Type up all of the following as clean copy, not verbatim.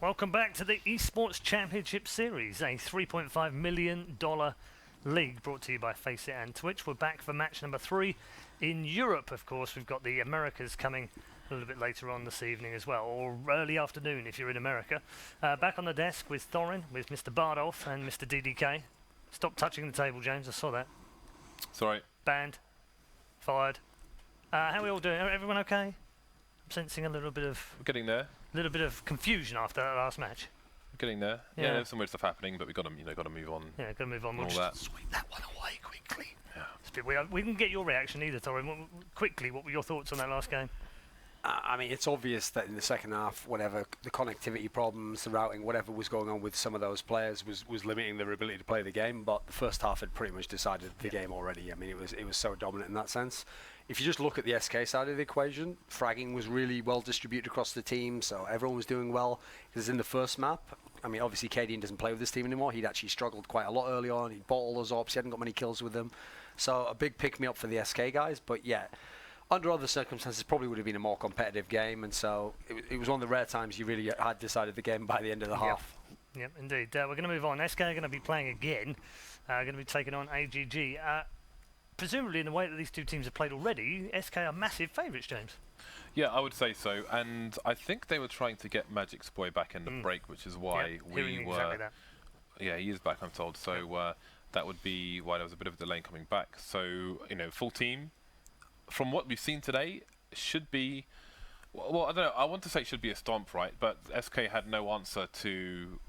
Welcome back to the Esports Championship Series, a $3.5 million league brought to you by FACEIT and Twitch. We're back for match number 3 in Europe, of course. We've got the Americas coming a little bit later on this evening as well, or early afternoon if you're in America. Back on the desk with Thorin, with Mr. Bartosz and Mr. DDK. Stop touching the table, James, I saw that. Sorry. Banned. Fired. How are we all doing? Everyone okay? I'm sensing a little bit of... We're getting there. A little bit of confusion after that last match. We're getting there. Yeah, there's some weird stuff happening, but we've got to, got to move on. Yeah, got to move on. We'll just sweep that one away quickly. Yeah. We didn't get your reaction either, Thorin. Quickly, what were your thoughts on that last game? I mean, it's obvious that in the second half, whatever the connectivity problems, the routing, whatever was going on with some of those players was limiting their ability to play the game. But the first half had pretty much decided the game already. I mean, it was so dominant in that sense. If you just look at the SK side of the equation, fragging was really well distributed across the team, so everyone was doing well. Because in the first map, I mean, obviously cadiaN doesn't play with this team anymore. He'd actually struggled quite a lot early on. He bought all those ops. He hadn't got many kills with them. So a big pick-me-up for the SK guys. But yeah, under other circumstances, probably would have been a more competitive game. And so it was one of the rare times you really had decided the game by the end of the half. Yep, indeed. We're going to move on. SK are going to be playing again. Going to be taking on AGG. Presumably, in the way that these two teams have played already, SK are massive favourites, James. Yeah, I would say so. And I think they were trying to get Magic's boy back in the break, which is why we were... Exactly that. Yeah, he is back, I'm told. So that would be why there was a bit of a delay in coming back. So, full team, from what we've seen today, should be... Well, I don't know. I want to say it should be a stomp, right? But SK had no answer to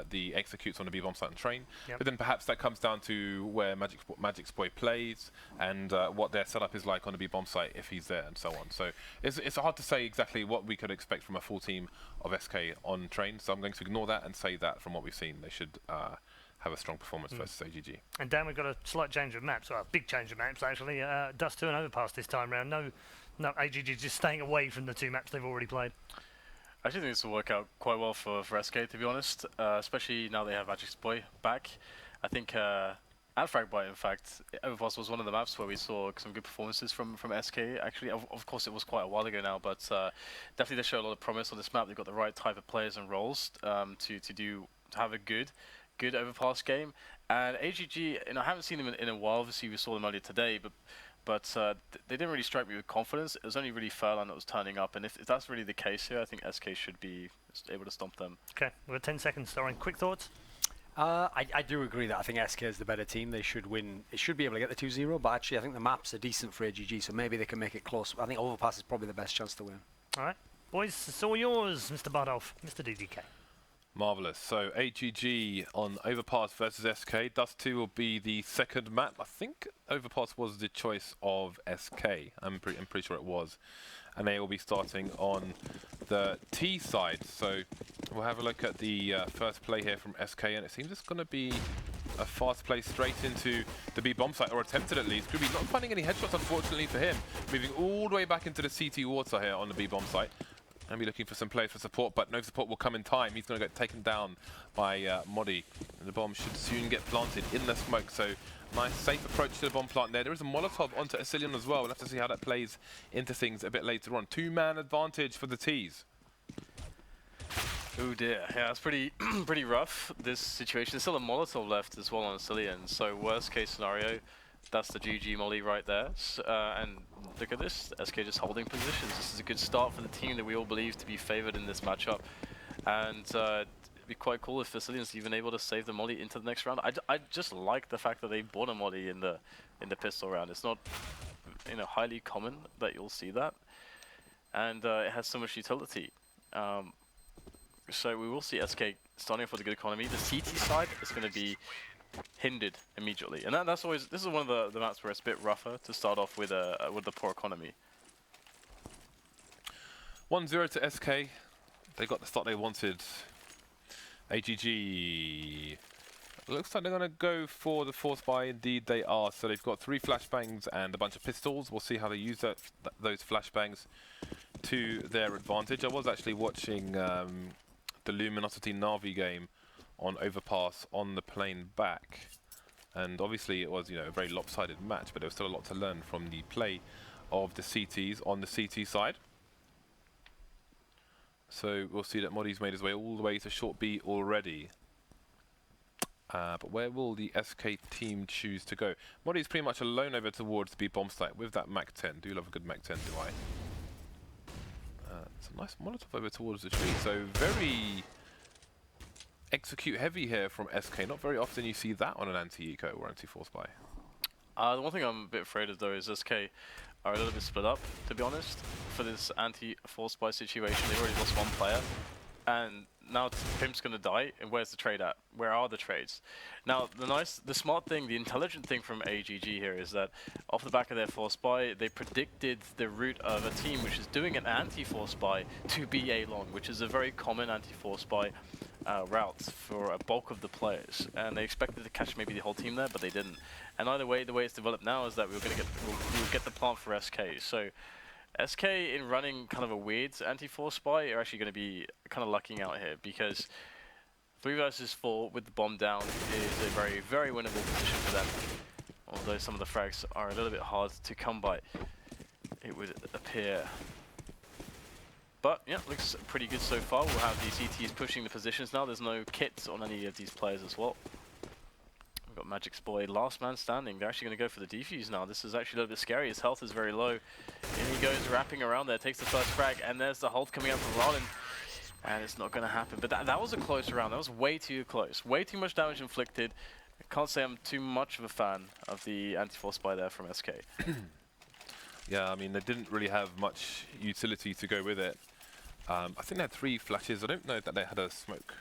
the executes on the B-bomb site and train. Yep. But then perhaps that comes down to where Magic's boy plays and what their setup is like on the B-bomb site if he's there and so on. So it's hard to say exactly what we could expect from a full team of SK on train. So I'm going to ignore that and say that from what we've seen, they should have a strong performance versus AGG. And Dan, we've got a slight change of maps, or a big change of maps actually. Dust 2 and Overpass this time round. No, AGG just staying away from the two maps they've already played. I actually think this will work out quite well for SK, to be honest, especially now they have Magic's boy back. I think, and Fragbite, in fact, Overpass was one of the maps where we saw some good performances from SK. Actually, of course, it was quite a while ago now, but definitely they show a lot of promise on this map. They've got the right type of players and roles to have a good Overpass game. And AGG, I haven't seen them in a while. Obviously, we saw them earlier today, but they didn't really strike me with confidence. It was only really Furlan that was turning up, and if that's really the case here, I think SK should be able to stomp them. Okay, we've got 10 seconds, Thorin. Quick thoughts? I do agree that I think SK is the better team. They should win. It should be able to get the 2-0, but actually I think the maps are decent for AGG, so maybe they can make it close. I think Overpass is probably the best chance to win. All right. Boys, it's all yours, Mr. Bartosz, Mr. DDK. Marvellous. So AGG on Overpass versus SK. Dust 2 will be the second map. I think Overpass was the choice of SK. I'm pretty sure it was. And they will be starting on the T side. So we'll have a look at the first play here from SK, and it seems it's going to be a fast play straight into the B-bomb site, or attempted at least. GruBy not finding any headshots, unfortunately for him. Moving all the way back into the CT water here on the B-bomb site. Going to be looking for some players for support, but no support will come in time. He's going to get taken down by MODDII. And the bomb should soon get planted in the smoke, so nice safe approach to the bomb plant there. There is a Molotov onto AcilioN as well. We'll have to see how that plays into things a bit later on. 2-man advantage for the T's. Oh dear, yeah, it's pretty rough, this situation. There's still a Molotov left as well on AcilioN, so worst case scenario, that's the GG molly right there. And look at this, SK just holding positions. This is a good start for the team that we all believe to be favoured in this matchup. And it'd be quite cool if AcilioN's even able to save the molly into the next round. I just like the fact that they bought a molly in the pistol round. It's not highly common that you'll see that. And it has so much utility. So we will see SK starting off with a good economy. The CT side is going to be hindered immediately, and that's always, this is one of the maps where it's a bit rougher to start off with the poor economy. 1-0 to SK. They got the start they wanted. AGG looks like they're going to go for the force buy. Indeed they are. So they've got 3 flashbangs and a bunch of pistols. We'll see how they use those flashbangs to their advantage. I was actually watching the Luminosity Na'Vi game on Overpass on the plane back, and obviously it was a very lopsided match, but there was still a lot to learn from the play of the CTs on the CT side. So we'll see that MODDII's made his way all the way to short B already. But where will the SK team choose to go? MODDII's pretty much alone over towards B bomb site with that Mac 10. Do love a good Mac 10, do I? It's a nice Molotov over towards the tree. So very execute heavy here from SK. Not very often you see that on an anti-eco or anti-force buy. The one thing I'm a bit afraid of though is SK are a little bit split up, to be honest, for this anti-force buy situation. They've already lost one player, and now Pimp's gonna die, and where's the trade at? Where are the trades? Now, the smart thing, the intelligent thing from AGG here is that off the back of their force buy, they predicted the route of a team which is doing an anti-force buy to be A long, which is a very common anti-force buy route for a bulk of the players, and they expected to catch maybe the whole team there, but they didn't. And either way, the way it's developed now is that we'll get the plant for SK. So SK in running kind of a weird anti-force buy are actually going to be kind of lucking out here, because 3 versus 4 with the bomb down is a very, very winnable position for them. Although some of the frags are a little bit hard to come by, it would appear. But yeah, looks pretty good so far. We'll have these CTs pushing the positions now. There's no kits on any of these players as well. We've got Magic's boy, last man standing. They're actually going to go for the defuse now. This is actually a little bit scary. His health is very low. And he goes wrapping around there, takes the first frag, and there's the hold coming up from Rallen. And it's not going to happen. But that was a close round. That was way too close. Way too much damage inflicted. I can't say I'm too much of a fan of the anti-force buy there from SK. Yeah, I mean, they didn't really have much utility to go with it. I think they had 3 flashes. I don't know that they had a smoke,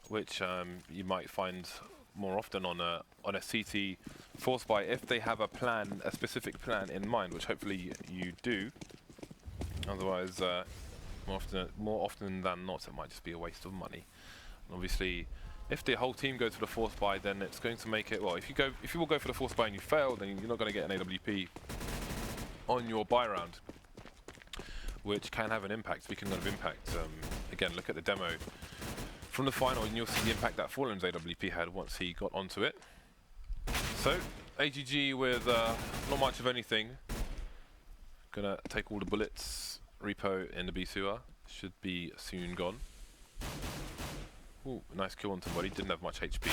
which you might find more often on a CT force buy if they have a plan, a specific plan in mind, which hopefully you do. Otherwise, more often than not, it might just be a waste of money. And obviously, if the whole team goes for the force buy, then it's going to make it, well, if you will go for the force buy and you fail, then you're not going to get an AWP on your buy round, which can have an impact. Speaking of impact, again, look at the demo from the final and you'll see the impact that Furlan's AWP had once he got onto it. So, AGG with not much of anything. Gonna take all the bullets. Repo in the B sewer. Should be soon gone. Ooh, nice kill on somebody. Didn't have much HP.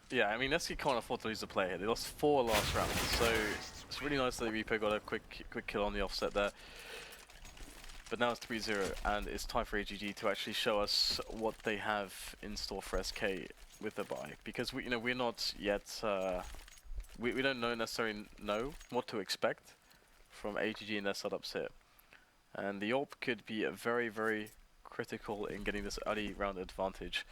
Yeah, I mean, SK can't afford to lose the play here. They lost 4 last round, so it's really nice that Repo got a quick kill on the offset there. But now it's 3-0, and it's time for AGG to actually show us what they have in store for SK with the buy, because we're not yet we don't necessarily know what to expect from AGG in their setups here, and the AWP could be a very, very critical in getting this early round advantage.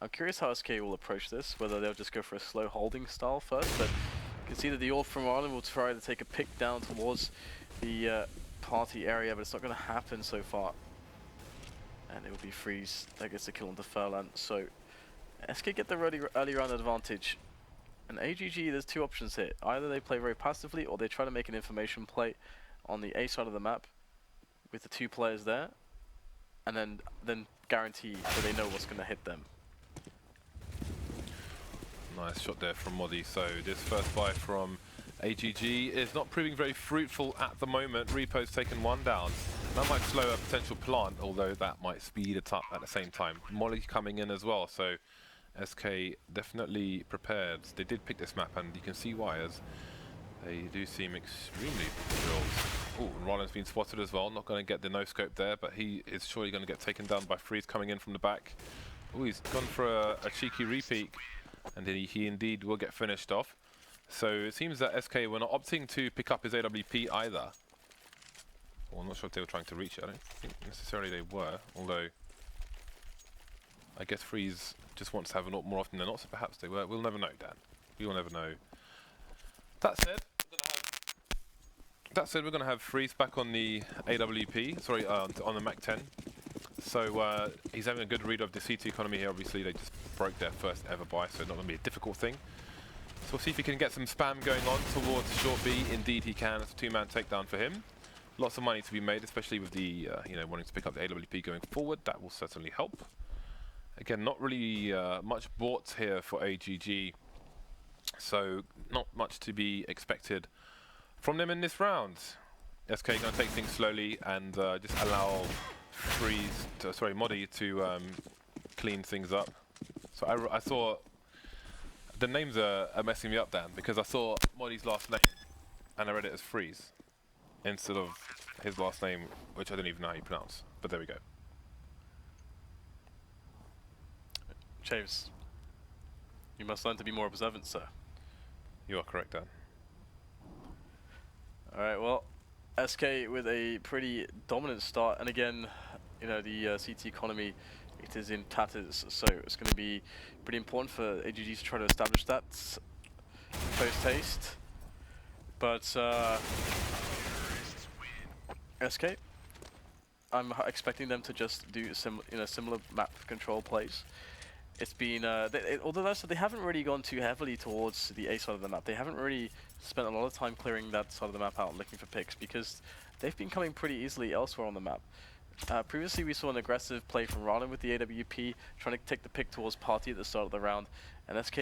I'm curious how SK will approach this, whether they'll just go for a slow holding style first, but you can see that the AWP from Ireland will try to take a pick down towards the party area, but it's not going to happen so far. And it will be Friis that gets the kill on the Furlan. So SK get the early round advantage. And AGG, there's 2 options here. Either they play very passively, or they try to make an information play on the A side of the map with the 2 players there, and then guarantee that they know what's going to hit them. Nice shot there from MODDII. So this first buy from AGG is not proving very fruitful at the moment. Repo's taken 1 down. That might slow a potential plant, although that might speed it up at the same time. MODDII coming in as well, so SK definitely prepared. They did pick this map, and you can see why, as they do seem extremely drilled. Oh, and Rollin's been spotted as well. Not going to get the no-scope there, but he is surely going to get taken down by Friis coming in from the back. Oh, he's gone for a cheeky repeat, and he indeed will get finished off. So it seems that SK were not opting to pick up his AWP either. Well, I'm not sure if they were trying to reach it. I don't think necessarily they were, although I guess Friis just wants to have it more often than not, so perhaps they were. We'll never know, Dan. We will never know. That said, we're going to have Friis back on the AWP, sorry, on the Mac 10. So he's having a good read of the CT economy here. Obviously, they just broke their first ever buy, so not going to be a difficult thing. So we'll see if he can get some spam going on towards short B. Indeed he can. It's a 2-man takedown for him. Lots of money to be made, especially with the wanting to pick up the AWP going forward. That will certainly help. Again, not really much bought here for AGG, so not much to be expected from them in this round. SK going to take things slowly and just allow MODDII to clean things up. So I saw the names are messing me up, Dan, because I saw MODDII's last name and I read it as Friis instead of his last name, which I don't even know how you pronounce. But there we go. James, you must learn to be more observant, sir. You are correct, Dan. Alright, well, SK with a pretty dominant start, and again, you know, the CT economy, it is in tatters, so it's going to be pretty important for AGG to try to establish that post-haste. But SK, I'm expecting them to just do similar map control plays. It's been, although that's, they haven't really gone too heavily towards the A side of the map. They haven't really spent a lot of time clearing that side of the map out and looking for picks, because they've been coming pretty easily elsewhere on the map. Previously we saw an aggressive play from Rallen with the AWP, trying to take the pick towards Party at the start of the round, and SK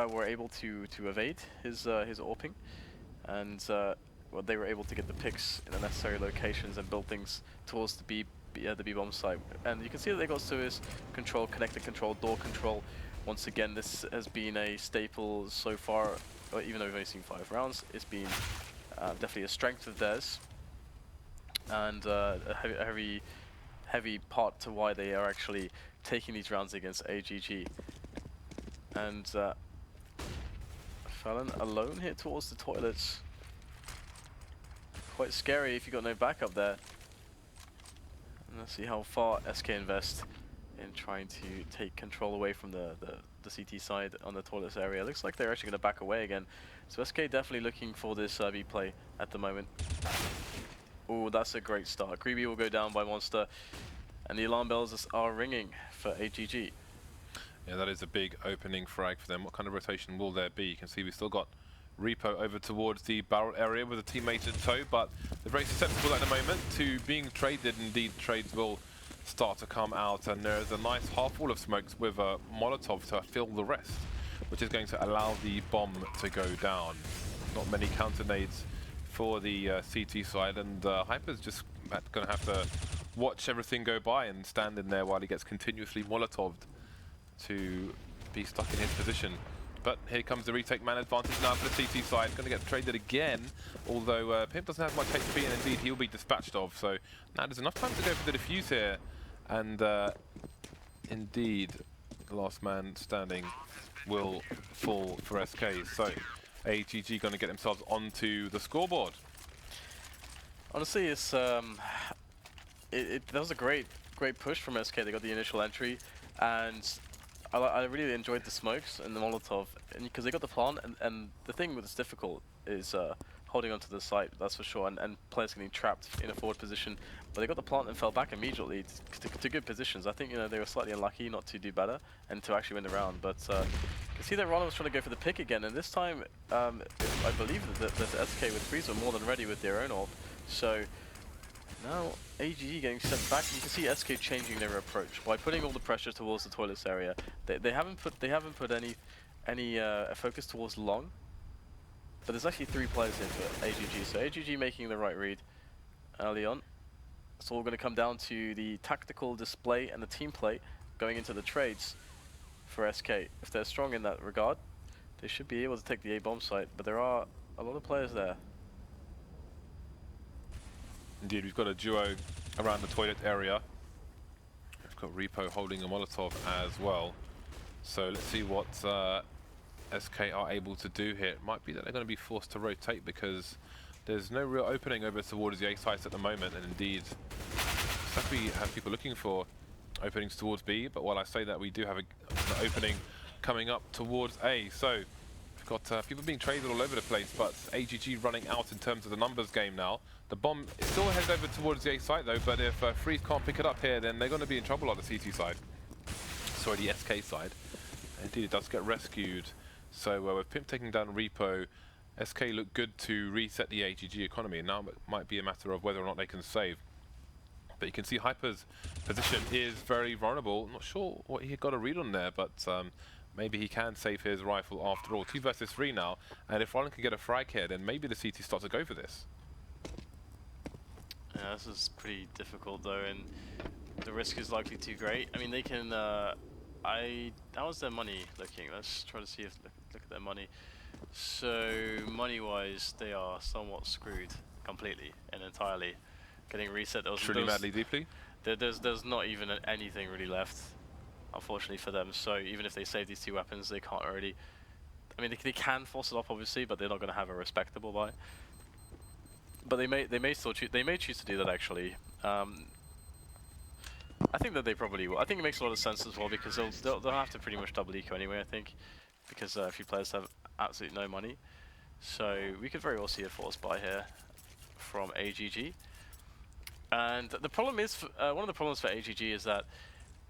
were able to evade his AWPing, and well, they were able to get the picks in the necessary locations and build things towards the B-bomb site. And you can see that they got Suez control, connector control, door control. Once again, this has been a staple so far, even though we've only seen 5 rounds. It's been definitely a strength of theirs, and a heavy part to why they are actually taking these rounds against AGG. And Furlan alone here towards the toilets. Quite scary if you got no backup there. And let's see how far SK invest in trying to take control away from the CT side on the toilets area. Looks like they're actually going to back away again. So SK definitely looking for this B play at the moment. Oh, that's a great start. GruBy will go down by Monster, and the alarm bells are ringing for AGG. Yeah, that is a big opening frag for them. What kind of rotation will there be? You can see we've still got repo over towards the barrel area with a teammate in tow, but they're very susceptible at the moment to being traded. Indeed, trades will start to come out, and there's a nice half wall of smokes with a Molotov to fill the rest, which is going to allow the bomb to go down. Not many counter nades for the CT side, and Hyper's just going to have to watch everything go by and stand in there while he gets continuously Molotoved to be stuck in his position. But here comes the retake man advantage now for the CT side. Going to get traded again, although Pimp doesn't have much HP, and indeed he'll be dispatched of. So now there's enough time to go for the defuse here, and indeed the last man standing will fall for SK. So AGG going to get themselves onto the scoreboard. Honestly, it's that was a great push from SK. They got the initial entry, and I really enjoyed the smokes and the Molotov, and because they got the plant, and the thing that's difficult is holding onto the site, that's for sure, and players getting trapped in a forward position. But they got the plant and fell back immediately to good positions. I think, you know, they were slightly unlucky not to do better and to actually win the round. But you can see that Rodowicz was trying to go for the pick again, and this time I believe that the SK with Friis were more than ready with their own ult. So now AGG getting sent back, and you can see SK changing their approach by putting all the pressure towards the toilets area. They haven't put any focus towards long, but there's actually 3 players here for AGG. So AGG making the right read early on. It's all going to come down to the tactical display and the team play going into the trades for SK. If they're strong in that regard, they should be able to take the A bomb site. But there are a lot of players there. Indeed, we've got a duo around the toilet area. We've got Repo holding a Molotov as well. So let's see what SK are able to do here. It might be that they're going to be forced to rotate because there's no real opening over towards the A sites at the moment, and indeed, we have people looking for openings towards B, but while I say that, we do have an opening coming up towards A. So we've got people being traded all over the place, but AGG running out in terms of the numbers game now. The bomb is still headed over towards the A site though, but if Friis can't pick it up here, then they're going to be in trouble on the CT side. Sorry, the SK side. Indeed, it does get rescued. So with Pimp taking down Repo, SK look good to reset the AGG economy. Now it might be a matter of whether or not they can save. But you can see Hyper's position is very vulnerable. Not sure what he got a read on there, but maybe he can save his rifle after all. 2 versus 3 now, and if Rallen can get a frag here, then maybe the CT starts to go for this. Yeah, this is pretty difficult though, and the risk is likely too great. I mean, they can. How's their money looking? Let's try to see if look at their money. So money-wise, they are somewhat screwed completely and entirely. Getting reset. Truly madly deeply. There's not even anything really left, unfortunately for them. So even if they save these 2 weapons, they can't already. I mean, they can force it up obviously, but they're not going to have a respectable buy. But they may still choose to do that actually. I think that they probably will. I think it makes a lot of sense as well because they'll have to pretty much double eco anyway. I think because a few players have absolutely no money, so we could very well see a force buy here from AGG. And the problem is one of the problems for AGG is that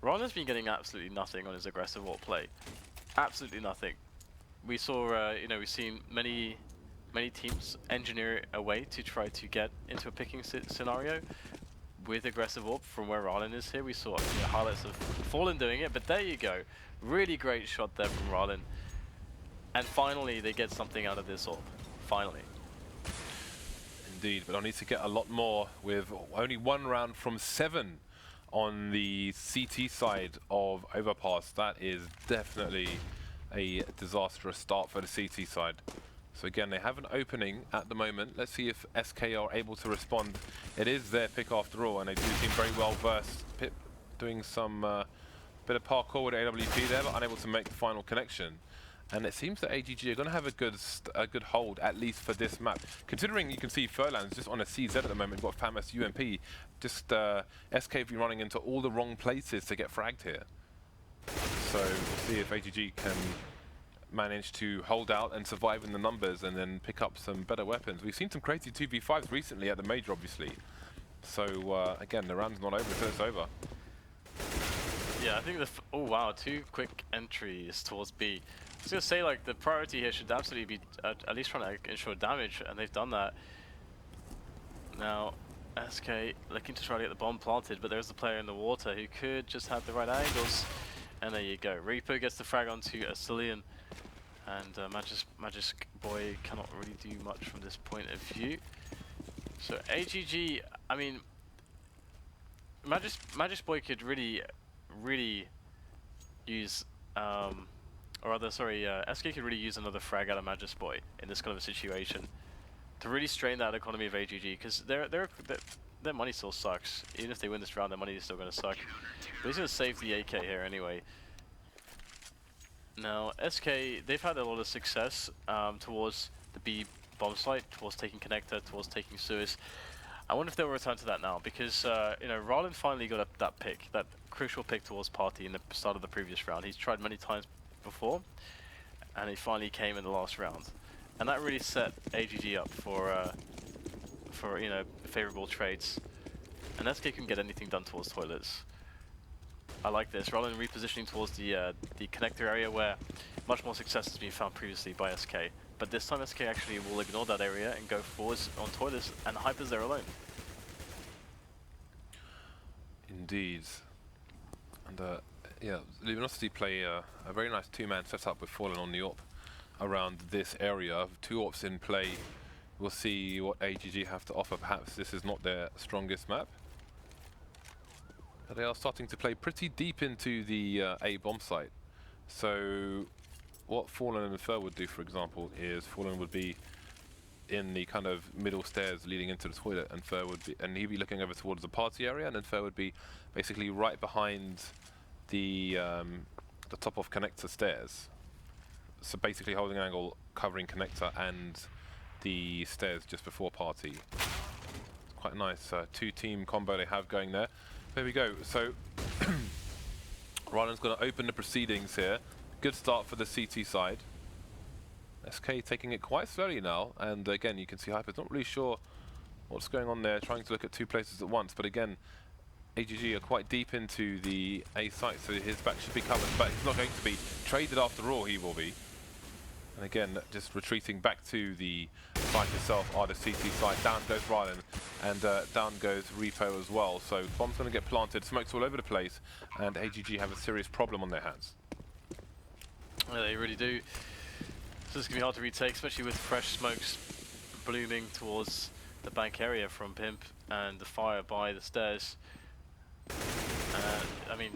Ron has been getting absolutely nothing on his aggressive warp play. Absolutely nothing. We saw we've seen many teams engineer a way to try to get into a picking scenario with aggressive warp from where rallen is here. We saw highlights of Furlan doing it, but there you go. Really great shot there from rallen. And finally they get something out of this orb. Finally. Indeed, but I need to get a lot more with only 1 round from 7 on the CT side of Overpass. That is definitely a disastrous start for the CT side. So again, they have an opening at the moment. Let's see if SK are able to respond. It is their pick after all, and they do seem very well versed. Pip doing some bit of parkour with AWP there, but unable to make the final connection. And it seems that AGG are going to have a good hold, at least for this map. Considering you can see Furlan's just on a CZ at the moment, got FAMAS UMP. Just SK be running into all the wrong places to get fragged here. So we'll see if AGG can manage to hold out and survive in the numbers and then pick up some better weapons. We've seen some crazy 2v5s recently at the major, obviously. So again, the round's not over until it's over. Yeah, I think oh wow, 2 quick entries towards B. I was gonna say, like, the priority here should absolutely be at least trying to ensure damage, and they've done that. Now, SK looking to try to get the bomb planted, but there's the player in the water who could just have the right angles. And there you go. Repo gets the frag onto AcilioN, and Magisk Boy cannot really do much from this point of view. So AGG, I mean, Magisk Boy could really use, or rather, sorry, SK could really use another frag out of Magisk Boy in this kind of a situation to really strain that economy of AGG, because their money still sucks. Even if they win this round, their money is still going to suck. But he's going to save the AK here anyway. Now, SK, they've had a lot of success towards the B bomb site, towards taking Connector, towards taking Suez. I wonder if they'll return to that now, because rallen finally got that pick, that crucial pick towards Party in the start of the previous round. He's tried many times before, and he finally came in the last round, and that really set AGG up for favorable trades. And SK can get anything done towards toilets. I like this. Rallen repositioning towards the connector area where much more success has been found previously by SK. But this time SK actually will ignore that area and go forwards on toilets and hypers there alone. Indeed. And yeah, Luminosity play a very nice 2-man setup with Furlan on the AWP around this area. 2 AWPs in play. We'll see what AGG have to offer. Perhaps this is not their strongest map. But they are starting to play pretty deep into the A bomb site. So what Furlan and Furh would do, for example, is Furlan would be in the kind of middle stairs leading into the toilet, and Furh would be, and he'd be looking over towards the party area, and then Furh would be basically right behind the top of connector stairs. So basically holding an angle, covering connector and the stairs just before party. Quite a nice 2-team combo they have going there. There we go. So Rallen's going to open the proceedings here. Good start for the CT side. SK taking it quite slowly now, and again you can see Hyper's not really sure what's going on there, trying to look at 2 places at once, but again AGG are quite deep into the A site, so his back should be covered, but he's not going to be traded after all. He will be. And again, just retreating back to the site itself are the CT side. Down goes Rallen, and down goes Repo as well. So bomb's going to get planted, smokes all over the place, and AGG have a serious problem on their hands. Yeah, they really do. So this is going to be hard to retake, especially with fresh smokes blooming towards the bank area from Pimp and the fire by the stairs. I mean,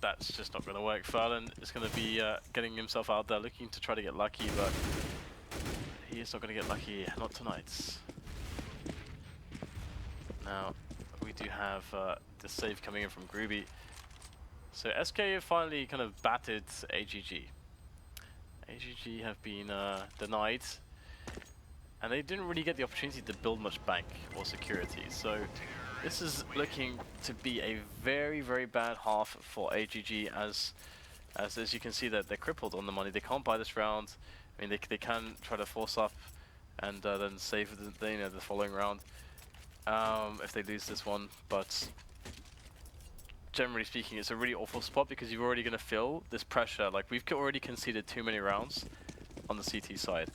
that's just not going to work. Furlan is going to be getting himself out there, looking to try to get lucky, but he is not going to get lucky, not tonight. Now, we do have the save coming in from GruBy. So SK have finally kind of battered AGG. AGG have been denied, and they didn't really get the opportunity to build much bank or security. So this is looking to be a very, very bad half for AGG, as you can see that they're crippled on the money. They can't buy this round. I mean, they can try to force up and then save the following round if they lose this one, but generally speaking, it's a really awful spot because you're already going to feel this pressure. Like, we've already conceded too many rounds on the CT side.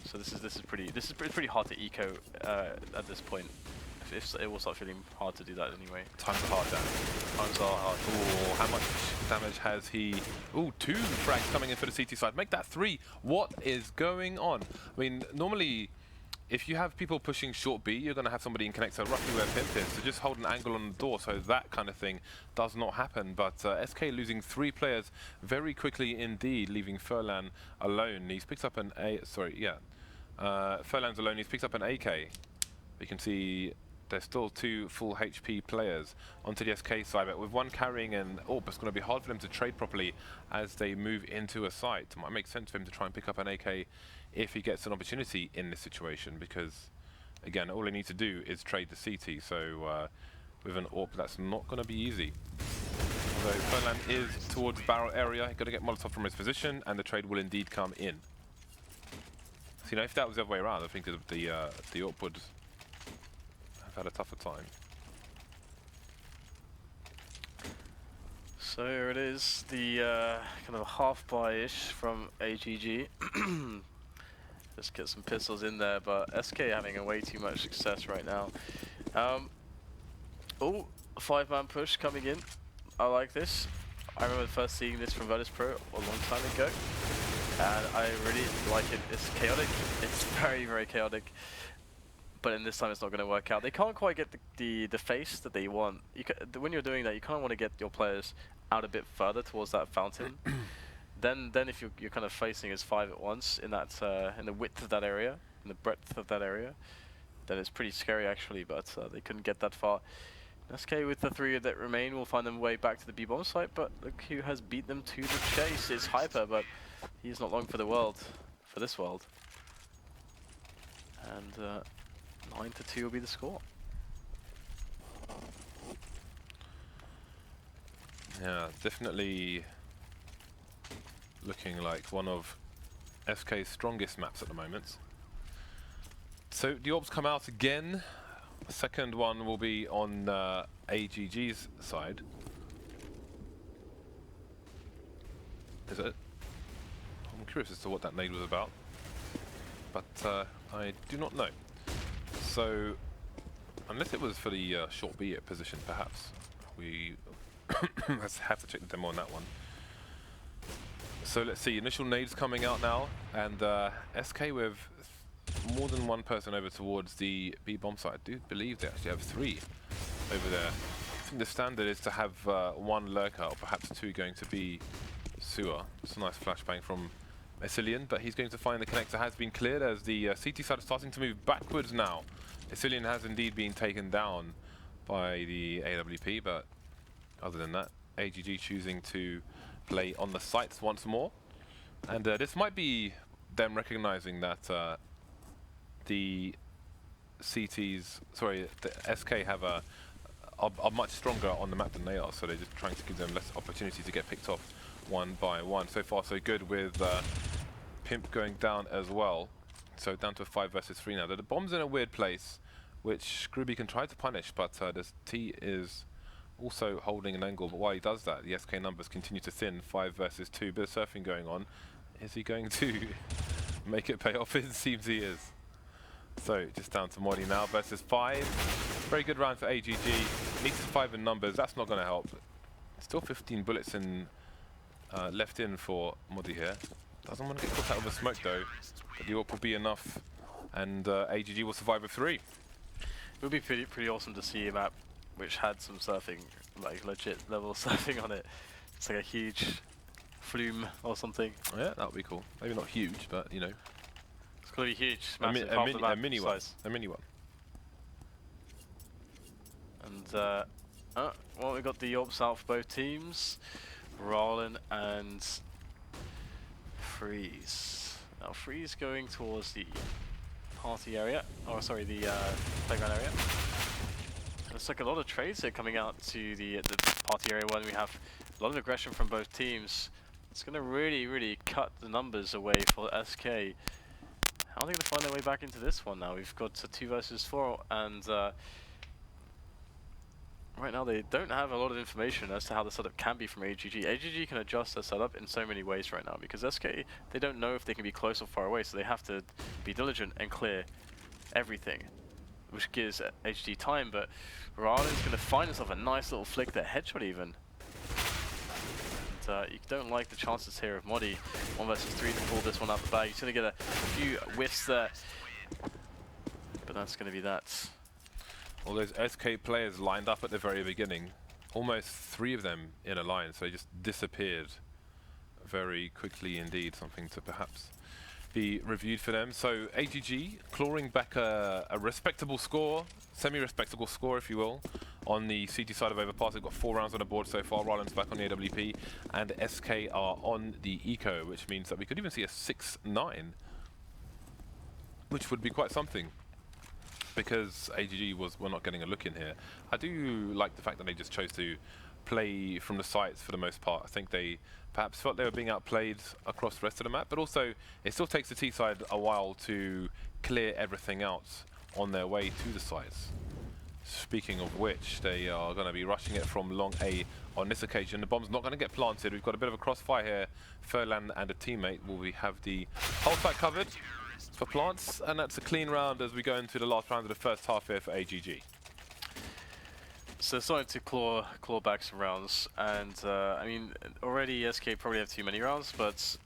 So this is pretty hard to eco at this point. If it will start feeling hard to do that anyway. Times are hard, Dan. Times are hard. Oh, how much damage has he? Oh, 2 frags coming in for the CT side. Make that 3. What is going on? I mean, normally, if you have people pushing short B, you're going to have somebody in connector roughly where Pimp is. So just hold an angle on the door, so that kind of thing does not happen. But SK losing 3 players very quickly indeed, leaving Furlan alone. He's picked up an Furlan's alone. He's picked up an AK. You can see there's still 2 full HP players onto the SK side, but with one carrying an AWP, it's going to be hard for them to trade properly as they move into a site. It might make sense for him to try and pick up an AK if he gets an opportunity in this situation, because again, all he needs to do is trade the CT. So with an AWP, that's not going to be easy. Although Furlan is towards barrel area, he's got to get Molotov from his position, and the trade will indeed come in. So, you know, if that was the other way around, I think the AWP would have had a tougher time. So here it is, the kind of half buy-ish from AGG. Just get some pistols in there, but SK having a way too much success right now. Oh, a 5-man push coming in. I like this. I remember first seeing this from Virtus Pro a long time ago, and I really like it. It's chaotic. It's very, very chaotic. But in this time, it's not going to work out. They can't quite get the face that they want. When you're doing that, you kind of want to get your players out a bit further towards that fountain. Then if you're kind of facing as 5 at once in that in the width of that area, in the breadth of that area, then it's pretty scary actually. But they couldn't get that far. SK with the 3 that remain will find them way back to the B-bomb site. But look who has beat them to the chase. It's Hyper, but he's not long for the world, for this world. And 9-2 will be the score. Yeah, definitely looking like one of SK's strongest maps at the moment. So the orbs come out again. The second one will be on AGG's side. Is it? I'm curious as to what that nade was about, but I do not know. So, unless it was for the short B position, perhaps we have to check the demo on that one. So let's see, initial nades coming out now, and SK with more than one person over towards the B bomb site. I do believe they actually have 3 over there. I think the standard is to have 1 lurker, or perhaps 2 going to be sewer. It's a nice flashbang from AcilioN, but he's going to find the connector has been cleared as the CT side is starting to move backwards now. AcilioN has indeed been taken down by the AWP, but other than that, AGG choosing to play on the sites once more. And this might be them recognizing that the SK have are much stronger on the map than they are, so they're just trying to give them less opportunity to get picked off one by one. So far so good with Pimp going down as well. So down to a 5 versus 3 now. The bomb's in a weird place, which GruBy can try to punish, but this T is also holding an angle. But while he does that, the SK numbers continue to thin. 5 versus 2, bit of surfing going on. Is he going to make it pay off? It seems he is. So just down to MODDII now versus 5. Very good round for AGG. Needs 5 in numbers. That's not going to help. Still 15 bullets in left in for MODDII here. Doesn't want to get caught out of a smoke though. But the AWP will be enough and AGG will survive with 3. It would be pretty awesome to see a map which had some surfing, like legit level surfing on it. It's like a huge flume or something. Yeah, that would be cool. Maybe not huge, but you know. It's gonna be huge. A Massive, half the map mini one. size. A mini one. And well, we got the ops out for both teams, rallen and Friis. Now Friis going towards the party area, or sorry, the playground area. And it's like a lot of trades here coming out to the party area when we have a lot of aggression from both teams. It's going to really cut the numbers away for SK. How are they going to find their way back into this one now? We've got 2 versus 4, and right now they don't have a lot of information as to how the setup can be from AGG. AGG can adjust their setup in so many ways right now, because SK, they don't know if they can be close or far away, so they have to be diligent and clear everything, which gives AGG time. But rallen's going to find himself a nice little flick there, headshot even. And, you don't like the chances here of MODDII 1 versus 3 to pull this one out the bag. He's going to get a few whiffs there, but that's going to be that. All those SK players lined up at the very beginning, almost 3 of them in a line, so they just disappeared very quickly indeed, something to perhaps be reviewed for them. So AGG clawing back a respectable score, semi-respectable score if you will, on the CT side of Overpass. They've got 4 rounds on the board so far, rallen's back on the AWP, and SK are on the Eco, which means that we could even see a 6-9, which would be quite something, because AGG were not getting a look in here. I do like the fact that they just chose to play from the sites for the most part. I think they perhaps felt they were being outplayed across the rest of the map, but also it still takes the T side a while to clear everything out on their way to the sites. Speaking of which, they are going to be rushing it from long A on this occasion. The bomb's not going to get planted. We've got a bit of a crossfire here. Furlan and a teammate will have the whole site covered for plants, and that's a clean round as we go into the last round of the first half here for AGG. So starting to claw back some rounds, and I mean, already SK probably have too many rounds, but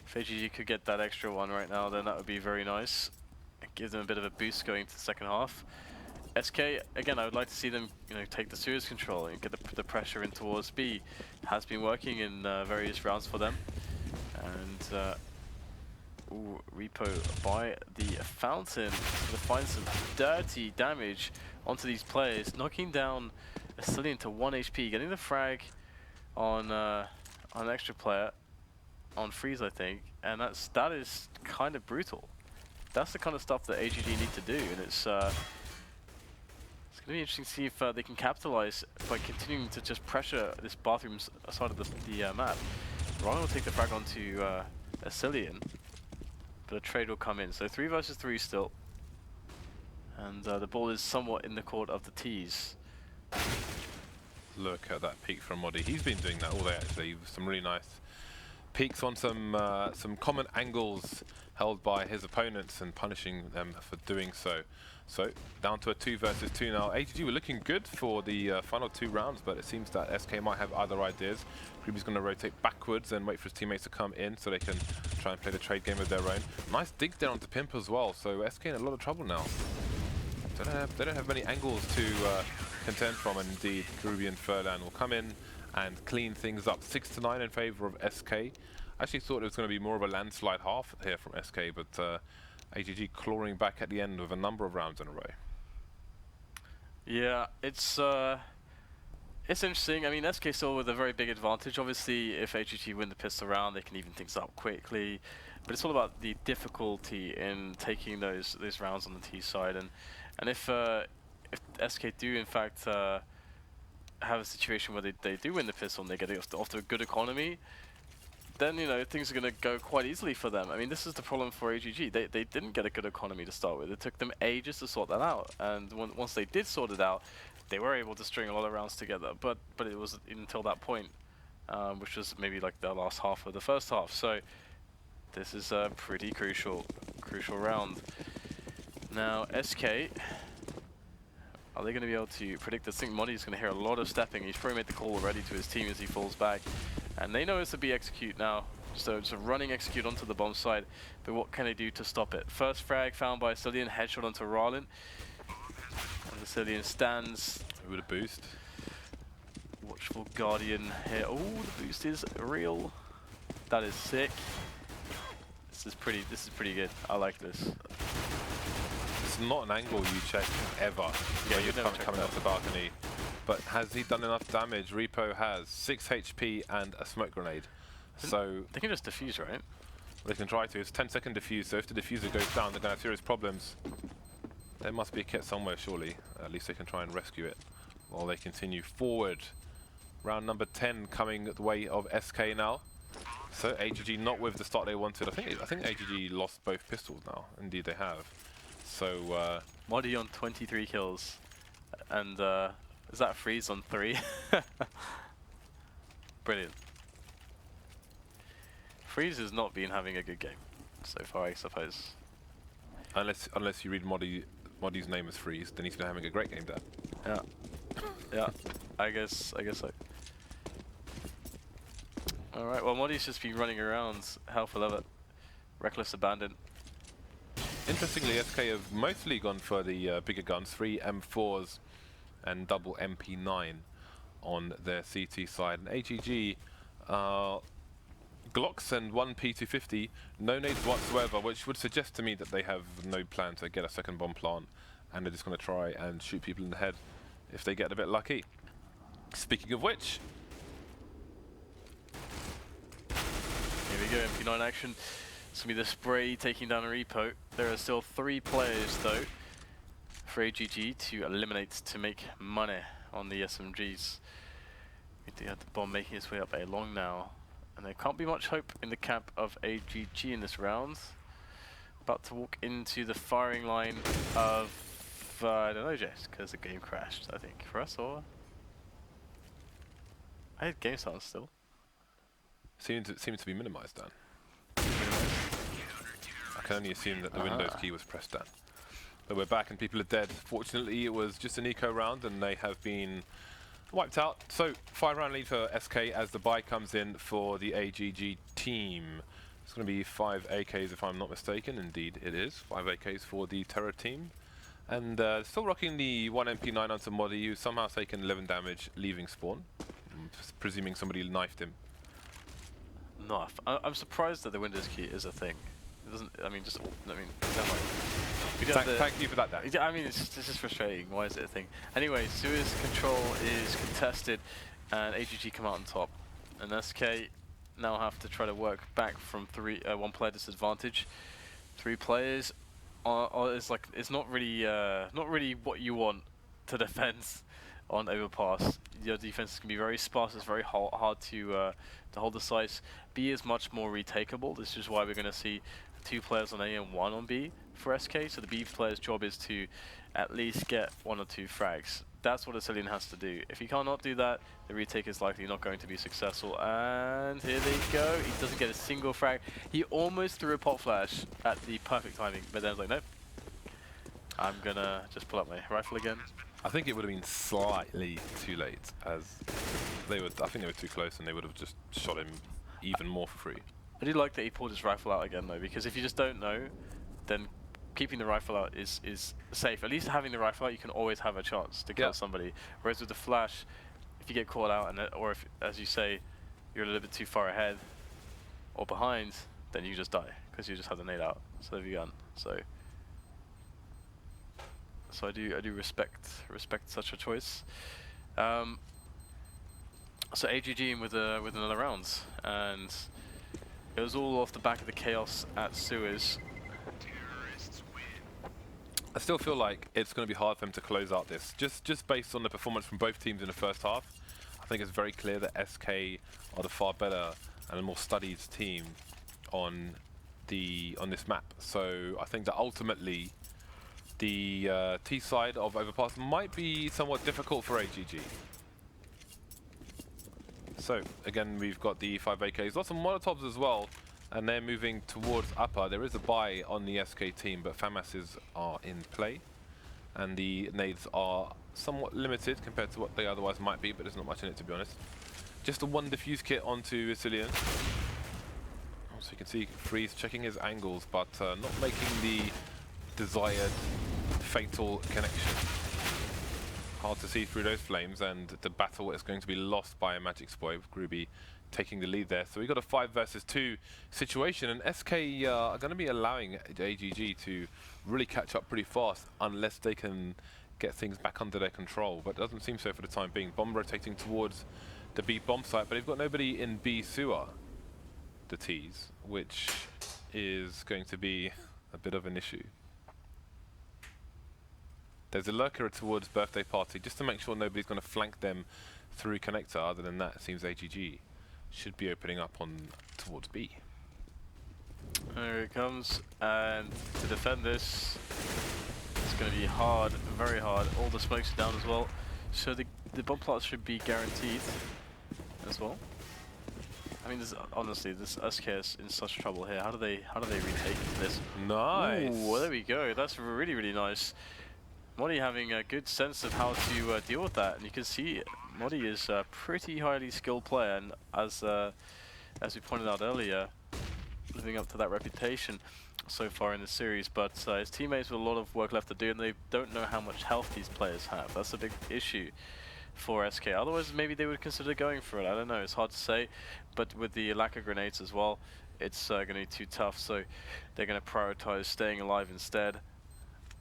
if AGG could get that extra one right now, then that would be very nice. Give them a bit of a boost going into the second half. SK, again, I would like to see them, you know, take the serious control and get the pressure in towards B. Has been working in various rounds for them, and ooh, repo by the fountain to find some dirty damage onto these players, knocking down AcilioN to 1 HP, getting the frag on an extra player, on Friis I think, and that is kind of brutal. That's the kind of stuff that AGG need to do, and it's going to be interesting to see if they can capitalize by continuing to just pressure this bathroom side of the map. rallen will take the frag onto AcilioN, but a trade will come in. So 3 versus 3 still. And the ball is somewhat in the court of the T's. Look at that peek from MODDII. He's been doing that all day actually. Some really nice peeks on some common angles held by his opponents and punishing them for doing so. So down to a 2 versus 2 now. AGG were looking good for the final 2 rounds, but it seems that SK might have other ideas. GruBy's going to rotate backwards and wait for his teammates to come in so they can try and play the trade game of their own. Nice dig there onto Pimp as well, so SK in a lot of trouble now. They don't have many angles to contend from, and indeed GruBy and Furlan will come in and clean things up. 6-9 in favour of SK. I actually thought it was going to be more of a landslide half here from SK, but AGG clawing back at the end of a number of rounds in a row. Yeah, it's interesting. I mean, SK still with a very big advantage. Obviously, if AGG win the pistol round, they can even things up quickly. But it's all about the difficulty in taking those rounds on the T side. And if SK do in fact have a situation where they do win the pistol and they get it off to a good economy, then you know things are going to go quite easily for them. I mean, this is the problem for AGG. They didn't get a good economy to start with. It took them ages to sort that out, and once they did sort it out, they were able to string a lot of rounds together. But it was until that point, which was maybe like the last half of the first half. So this is a pretty crucial round. Now SK, are they going to be able to predict this? I think MODDII's going to hear a lot of stepping. He's probably made the call already to his team as he falls back. And they know it's a B execute now So it's a running execute onto the bomb side, but what can they do to stop it? First frag found by AcilioN, headshot onto rallen. And AcilioN stands. With a boost. Watchful Guardian here. Oh, the boost is real. That is sick. This is pretty good. I like this. It's not an angle you check ever. Yeah, when you'd you're never check coming that. off the balcony. But has he done enough damage? Repo has 6 HP and a smoke grenade. So They can just defuse, right? they can try to. It's a 10-second defuse, so if the diffuser goes down, they're going to have serious problems. There must be a kit somewhere, surely. At least they can try and rescue it while they continue forward. Round number 10 coming the way of SK now. So AGG not with the start they wanted. I think AGG lost both pistols now. Indeed, they have. So MODDII on 23 kills. And is that Friis on 3? Brilliant. Friis has not been having a good game so far, I suppose. unless you read MODDII's name as Friis, then he's been having a great game there. Yeah. Yeah. I guess so. Alright, well MODDII's just been running around, hell for love it. Reckless abandon. Interestingly, SK have mostly gone for the bigger guns, 3 M4s and double MP9 on their CT side. And AGG, Glocks and 1 P250, no nades whatsoever, which would suggest to me that they have no plan to get a second bomb plant, and they're just going to try and shoot people in the head if they get a bit lucky. Speaking of which, Here we go, MP9 action. It's going to be the spray taking down a repo. There are still 3 players though for AGG to eliminate to make money on the SMGs. We do have the bomb making its way up A long now. And there can't be much hope in the camp of AGG in this round. About to walk into the firing line of, I don't know, Jess, because the game crashed, I think. For us, or? I had game sounds still. seems to be minimized, Dan. I can only assume that the Windows key was pressed down. But we're back and people are dead. Fortunately, it was just an eco round and they have been wiped out. So 5-round lead for SK as the buy comes in for the AGG team. It's going to be 5 AKs if I'm not mistaken. Indeed it is. 5 AKs for the Terror team. And still rocking the 1 MP9 onto MODDII, who somehow taken 11 damage leaving spawn. I'm presuming somebody knifed him. No, I'm surprised that the Windows key is a thing. It doesn't, I mean, never mind. We got the- Thank you for that, Dan. Yeah, I mean, it's just frustrating. Why is it a thing? Anyway, Suez control is contested, and AGG come out on top. And SK now have to try to work back from 1 player disadvantage. 3 players it's not really what you want to defend on Overpass. Your defense can be very sparse. It's very hard to hold the sites. B is much more retakeable. This is why we're going to see 2 players on A and 1 on B for SK. So the B player's job is to at least get 1 or 2 frags. That's what AcilioN has to do. If he cannot do that, the retake is likely not going to be successful. And here they go. He doesn't get a single frag. He almost threw a pop flash at the perfect timing, but then I was like, nope. I'm gonna just pull out my rifle again. I think it would have been slightly too late, as I think they were too close and they would have just shot him even more for free. I do like that he pulled his rifle out again though, because if you just don't know, then keeping the rifle out is safe. At least having the rifle out, you can always have a chance to kill somebody. Whereas with the flash, if you get caught out, and or if, as you say, you're a little bit too far ahead or behind, then you just die because you just had the nade out instead of your gun. So I do respect such a choice. So AGG in with another round, and it was all off the back of the chaos at Suez. I still feel like it's going to be hard for them to close out this, just based on the performance from both teams in the first half. I think it's very clear that SK are the far better and a more studied team on this map. So I think that ultimately the T side of Overpass might be somewhat difficult for AGG. So again, we've got the 5 AKs, lots of Molotovs as well, and they're moving towards upper. There is a buy on the SK team, but FAMASs are in play, and the nades are somewhat limited compared to what they otherwise might be, but there's not much in it, to be honest. Just the 1 defuse kit onto AcilioN. So you can see Friis checking his angles, but not making the desired fatal connection. Hard to see through those flames, and the battle is going to be lost by a Magic Spoy, with GruBy taking the lead there. So we got a 5 versus 2 situation, and SK are going to be allowing AGG to really catch up pretty fast unless they can get things back under their control, but it doesn't seem so for the time being. Bomb rotating towards the B bomb site, but they've got nobody in B sewer, the T's, which is going to be a bit of an issue. There's a lurker towards birthday party just to make sure nobody's going to flank them through connector. Other than that, it seems AGG should be opening up on towards B. There it comes, and to defend this, it's going to be hard, very hard. All the smokes are down as well, so the bomb plots should be guaranteed as well. I mean, honestly, this SK is in such trouble here. How do they retake this? Nice. Ooh, there we go. That's really, really nice. MODDII having a good sense of how to deal with that, and you can see MODDII is a pretty highly skilled player, and as we pointed out earlier, living up to that reputation so far in the series. But his teammates with a lot of work left to do, and they don't know how much health these players have. That's a big issue for SK. Otherwise, maybe they would consider going for it. I don't know. It's hard to say. But with the lack of grenades as well, it's going to be too tough. So they're going to prioritize staying alive instead.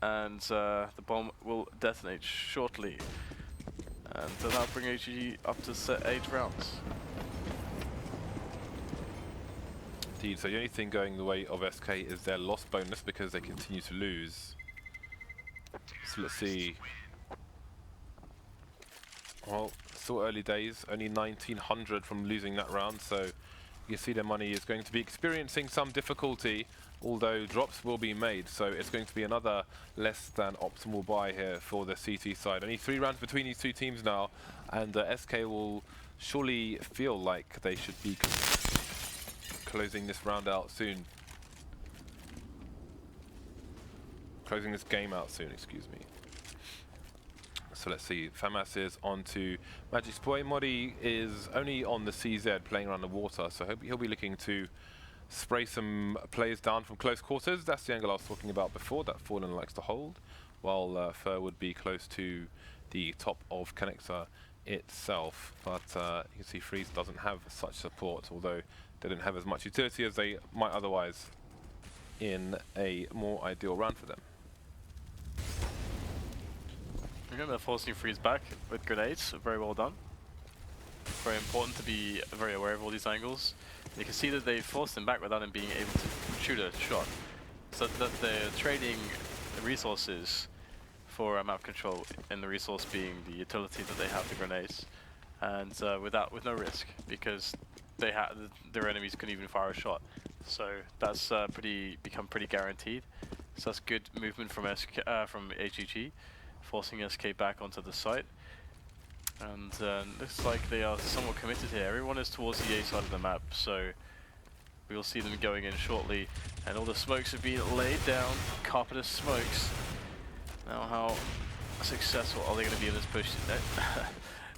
And the bomb will detonate shortly. And that'll bring AGG up to set 8 rounds. Indeed, so the only thing going the way of SK is their loss bonus because they continue to lose. So let's see. Well, still early days, only 1900 from losing that round, so you can see their money is going to be experiencing some difficulty, although drops will be made, so it's going to be another less than optimal buy here for the CT side. Only 3 rounds between these two teams now, and SK will surely feel like they should be closing this round out soon. Closing this game out soon, excuse me. So let's see, FAMAS is on to Magic Spoy. MODDII is only on the CZ playing around the water, so he'll be looking to spray some players down from close quarters. That's the angle I was talking about before, that Furlan likes to hold, while Furh would be close to the top of connector itself. But you can see Friis doesn't have such support, although they don't have as much utility as they might otherwise in a more ideal round for them. Again, they're forcing Friis back with grenades. Very well done. Very important to be very aware of all these angles. You can see that they forced him back without him being able to shoot a shot. So that they're trading the resources for map control, and the resource being the utility that they have, the grenades, and with no risk, because their enemies couldn't even fire a shot. So that's become pretty guaranteed. So that's good movement from AGG, forcing SK back onto the site. And looks like they are somewhat committed here. Everyone is towards the A side of the map, so we will see them going in shortly. And all the smokes have been laid down, carpet of smokes. Now how successful are they going to be in this push?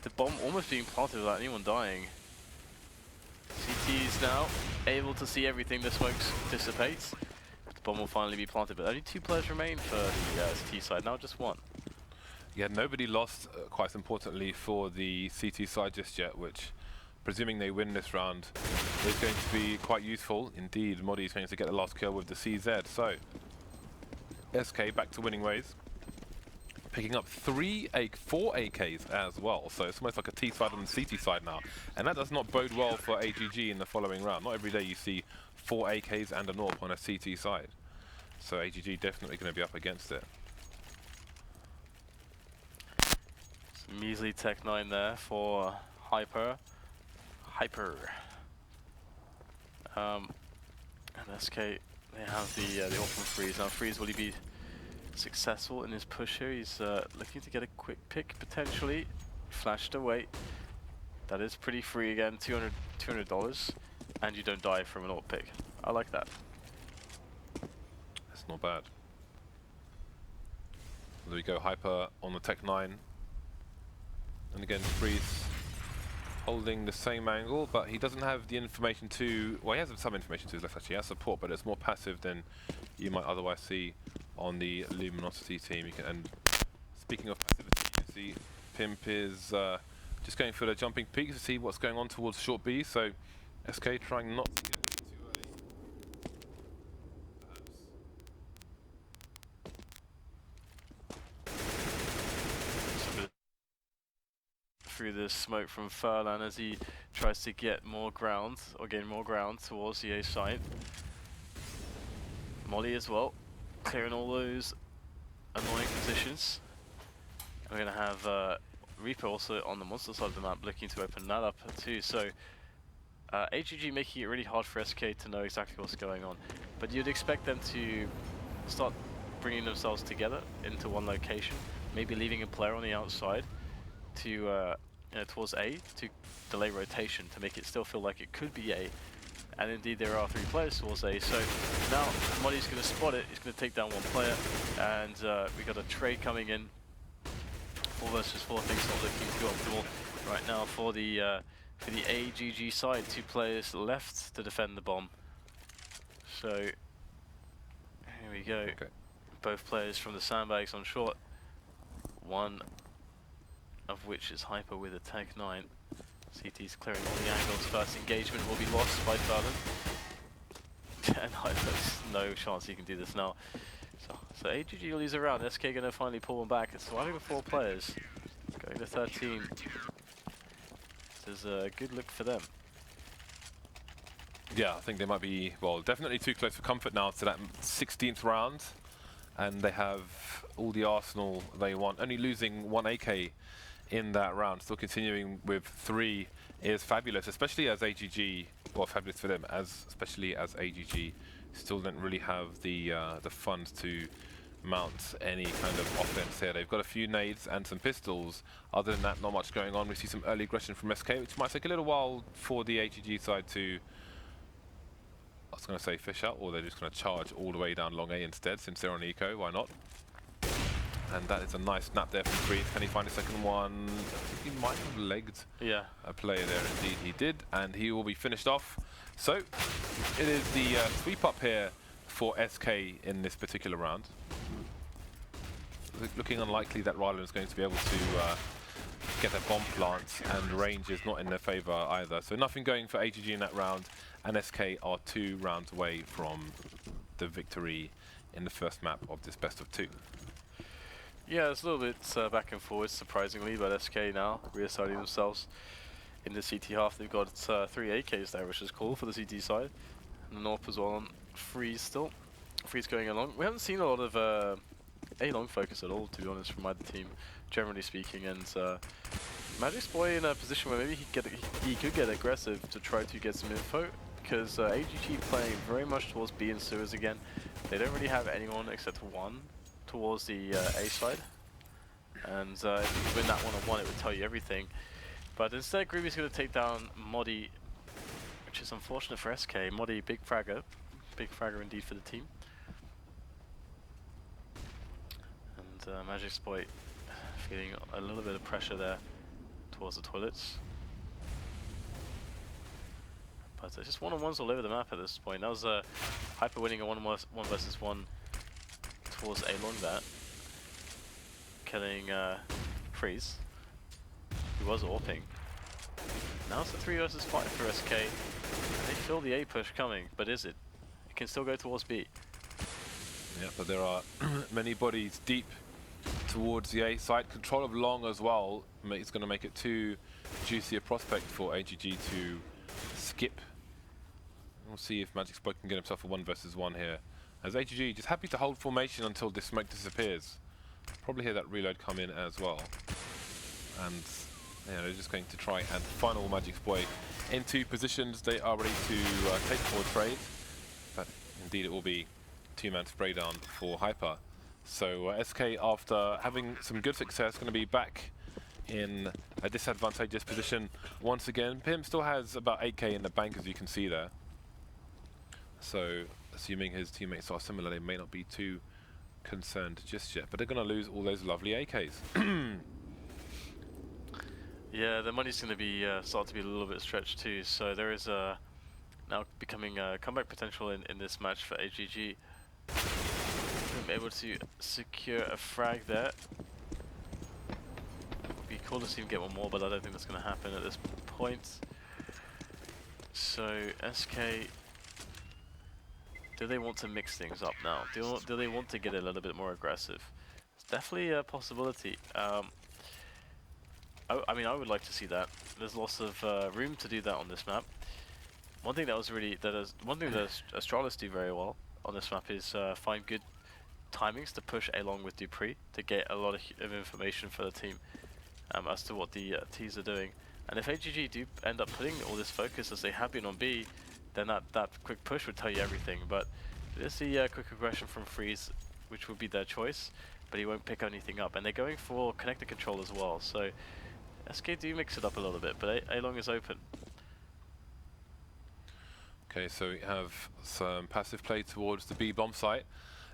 The bomb almost being planted without anyone dying. CT is now able to see everything, the smokes dissipate. The bomb will finally be planted, but only 2 players remain for the CT side, now just 1. Yeah, nobody lost, quite importantly, for the CT side just yet, which, presuming they win this round, is going to be quite useful. Indeed, MODDII is going to get the last kill with the CZ. So, SK back to winning ways. Picking up 4 AKs as well, so it's almost like a T side on the CT side now. And that does not bode well for AGG in the following round. Not every day you see 4 AKs and an AWP on a CT side. So AGG definitely going to be up against it. Measly Tech 9 there for Hyper. And SK, they have the AWP from Friis. Now Friis, will he be successful in his push here? He's looking to get a quick pick potentially. Flashed away. That is pretty free again, $200, and you don't die from an AWP pick. I like that. That's not bad. There we go, Hyper on the Tech 9. And again, Friis holding the same angle, but he doesn't have the information to... Well, he has some information to his left, actually. He has support, but it's more passive than you might otherwise see on the Luminosity team. You can, and speaking of passivity, you see Pimp is just going for the jumping peak to see what's going on towards short B, so SK trying not to get too early. Through the smoke from Furlan as he tries to get more ground, or gain more ground towards the A side. MODDII as well, clearing all those annoying positions. We're going to have repo also on the monster side of the map looking to open that up too. So AGG making it really hard for SK to know exactly what's going on. But you'd expect them to start bringing themselves together into one location, maybe leaving a player on the outside to you know, towards A to delay rotation to make it still feel like it could be A. And indeed there are 3 players towards A, so now MODDII's going to spot it, he's going to take down 1 player, and we got a trade coming in. 4 versus 4, things not looking too optimal right now for the AGG side. 2 players left to defend the bomb. So here we go. Okay. Both players from the sandbags on short. One of which is Hyper with a Tech 9. CT's clearing all the angles. First engagement will be lost by Furlan. And there's no chance he can do this now. So AGG will lose a round. SK going to finally pull them back. It's surviving with 4 players. Going to 13. This is a good look for them. Yeah, I think they might be, well, definitely too close for comfort now to that 16th round. And they have all the arsenal they want. Only losing 1 AK in that round. Still continuing with 3 is fabulous, especially as AGG, well, fabulous for them, especially as AGG still don't really have the funds to mount any kind of offense here. They've got a few nades and some pistols. Other than that, not much going on. We see some early aggression from SK, which might take a little while for the AGG side to, I was going to say fish out, or they're just going to charge all the way down long A instead, since they're on eco. Why not? And that is a nice snap there from Friis. Can he find a second one? I think he might have legged a player there. Indeed he did, and he will be finished off. So it is the sweep up here for SK in this particular round. Looking unlikely that rallen is going to be able to get their bomb plant, and range is not in their favour either. So nothing going for AGG in that round, and SK are 2 rounds away from the victory in the first map of this best of 2. Yeah, it's a little bit back and forward, surprisingly, but SK now reasserting themselves in the CT half. They've got 3 AKs there, which is cool for the CT side. And the North as well on Friis still. Friis going along. We haven't seen a lot of A-long focus at all, to be honest, from either team, generally speaking. And MagicBoy in a position where maybe he could get aggressive to try to get some info, because AGG playing very much towards B and sewers again. They don't really have anyone except 1 towards the A side, and if you win that 1-on-1 it would tell you everything. But instead GruBy's going to take down MODDII, which is unfortunate for SK. MODDII, big fragger indeed for the team. And MagicBoy feeling a little bit of pressure there towards the toilets. But it's just 1-on-1s all over the map at this point. That was Hyper winning a 1 versus 1 towards A long there, killing Friis, who was AWPing. Now it's a 3 versus 5 for SK. They feel the A push coming, but is it? It can still go towards B. Yeah, but there are many bodies deep towards the A side. Control of long as well is going to make it too juicy a prospect for AGG to skip. We'll see if MagicBoy can get himself a 1 versus 1 here. As AGG just happy to hold formation until this smoke disappears. Probably hear that reload come in as well. And yeah, they're just going to try and funnel MagicBoy into positions they are ready to take for a trade. But indeed it will be 2-man spray down for Hyper. So SK, after having some good success, going to be back in a disadvantageous position once again. Pimp still has about 8k in the bank, as you can see there. So assuming his teammates are similar, they may not be too concerned just yet, but they're going to lose all those lovely AKs. Yeah, the money's going to be start to be a little bit stretched too. So there is now becoming a comeback potential in this match for AGG. I'm able to secure a frag there. Would be cool to see him get one more, but I don't think that's going to happen at this point. So SK, do they want to mix things up now? Do they want to get a little bit more aggressive? It's definitely a possibility. I mean, I would like to see that. There's lots of room to do that on this map. One thing that Astralis do very well on this map is find good timings to push along with dupreeh to get a lot of information for the team as to what the Ts are doing. And if AGG do end up putting all this focus as they have been on B, then that quick push would tell you everything. But there's the quick aggression from Friis, which would be their choice, but he won't pick anything up. And they're going for connector control as well. So SK do mix it up a little bit, but A-Long is open. Okay, so we have some passive play towards the B bomb site.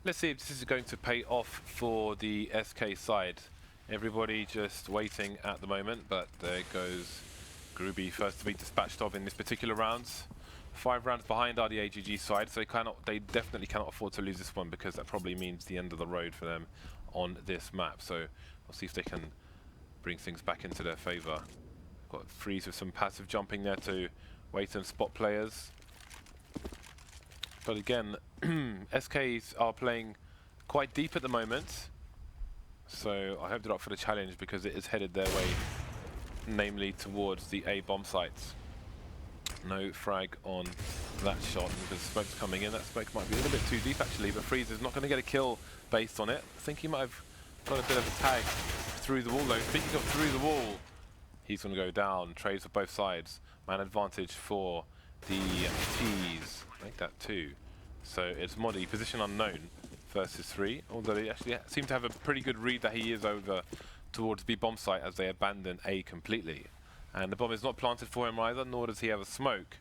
Let's see if this is going to pay off for the SK side. Everybody just waiting at the moment, but there goes GruBy first to be dispatched of in this particular round. 5 rounds behind are the AGG side, so they definitely cannot afford to lose this one, because that probably means the end of the road for them on this map. So we'll see if they can bring things back into their favour. Got Friis with some passive jumping there to wait and spot players. But again, SKs are playing quite deep at the moment, so I hope they're up for the challenge, because it is headed their way, namely towards the A bomb sites. No frag on that shot because smoke's coming in. That smoke might be a little bit too deep actually, but Friis is not going to get a kill based on it. I think he might have got a bit of a tag through the wall though. Speaking of through the wall, he's going to go down. Trades for both sides. Man advantage for the Ts. Make that 2. So it's MODDII, position unknown, versus 3. Although they actually seem to have a pretty good read that he is over towards B bomb site as they abandon A completely. And the bomb is not planted for him either, nor does he have a smoke.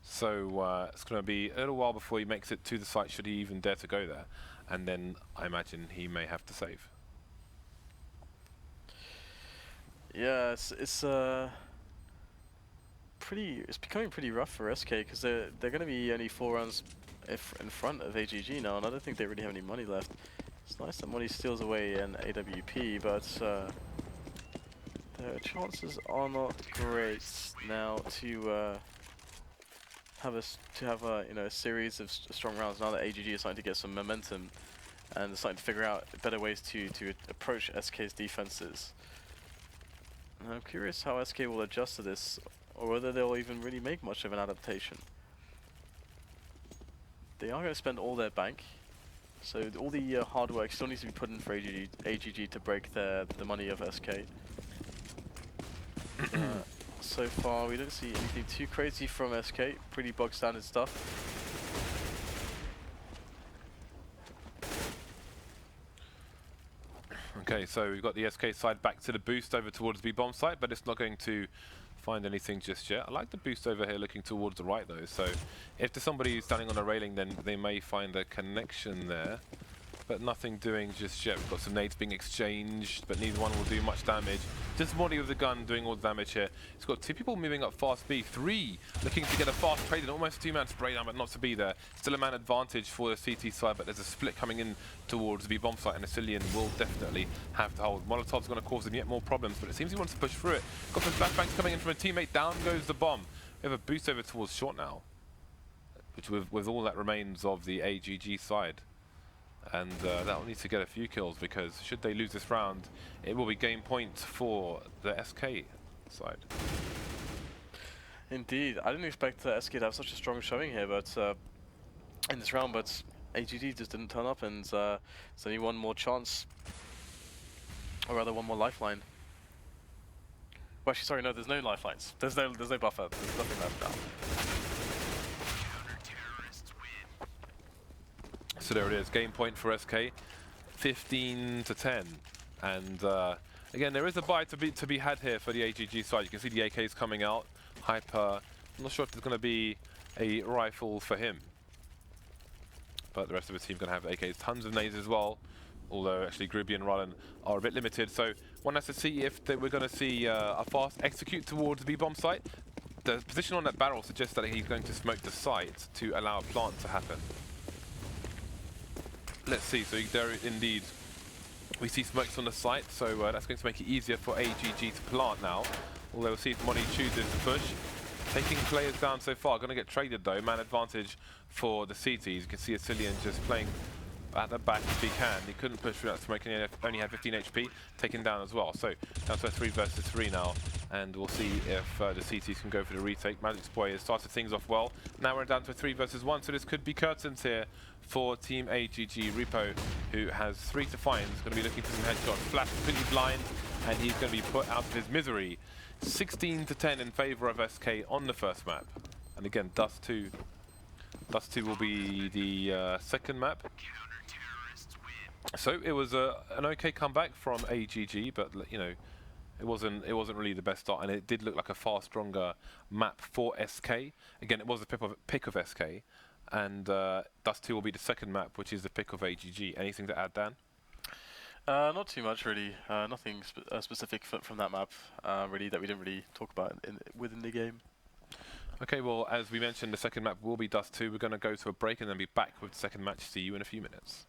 So it's going to be a little while before he makes it to the site, should he even dare to go there. And then I imagine he may have to save. Yeah, it's becoming pretty rough for SK, because they're going to be only 4 rounds in front of AGG now, and I don't think they really have any money left. It's nice that MODDII steals away an AWP, but their chances are not great now to have a series of strong rounds now that AGG is starting to get some momentum and they're starting to figure out better ways to approach SK's defenses. And I'm curious how SK will adjust to this, or whether they'll even really make much of an adaptation. They are going to spend all their bank, so all the hard work still needs to be put in for AGG to break the money of SK. So far we don't see anything too crazy from SK, pretty bog standard stuff. Okay, so we've got the SK side back to the boost over towards B bomb site, but it's not going to find anything just yet. I like the boost over here looking towards the right though, so if there's somebody standing on a railing, then they may find a connection there, but nothing doing just yet. We've got some nades being exchanged, but neither one will do much damage. Just MODDII with the gun doing all the damage here. He's got 2 people moving up fast B, 3 looking to get a fast trade and almost 2-man spray down, but not to be there. Still a man advantage for the CT side, but there's a split coming in towards the bomb site, and AcilioN will definitely have to hold. Molotov's going to cause them yet more problems, but it seems he wants to push through it. Got some flashbangs coming in from a teammate. Down goes the bomb. We have a boost over towards short now, which with all that remains of the AGG side. And they'll need to get a few kills, because should they lose this round, it will be game point for the SK side. Indeed, I didn't expect SK to have such a strong showing here, but in this round, but AGG just didn't turn up, and there's only one more chance, or rather one more lifeline. Well, actually, sorry, no, there's no lifelines. There's no buffer. There's nothing left now. So there it is, game point for SK, 15-10, and again there is a buy to be had here for the AGG side. You can see the AKs coming out. Hyper, I'm not sure if there's going to be a rifle for him, but the rest of the team going to have AKs, tons of nades as well. although actually GruBy and rallen are a bit limited. So one has to see if we're going to see a fast execute towards the B-bomb site. The position on that barrel suggests that he's going to smoke the site to allow a plant to happen. Let's see, so there indeed we see smokes on the site, so that's going to make it easier for AGG to plant now. Although we'll see if MODDII chooses to push. Taking players down so far, going to get traded though, man advantage for the CTs. You can see AcilioN just playing at the back if he can. He couldn't push through that smoke and he only had 15 HP, taken down as well. So down to a 3 versus 3 now, and we'll see if the CTs can go for the retake. Magic's Boy has started things off well. Now we're down to a 3 versus 1, so this could be curtains here for Team AGG. Repo, who has 3 to find, is going to be looking for some headshots. Flash completely blind, and he's going to be put out of his misery. 16 to 10 in favour of SK on the first map. And again, Dust 2 will be the second map. So it was an okay comeback from AGG, but you know, it wasn't really the best start, and it did look like a far stronger map for SK. Again, it was the pick of SK, and Dust 2 will be the second map, which is the pick of AGG. Anything to add, Dan? Not too much really. Nothing specific from that map really that we didn't really talk about within the game. Okay, well, as we mentioned, the second map will be Dust 2. We're going to go to a break and then be back with the second match. See you in a few minutes.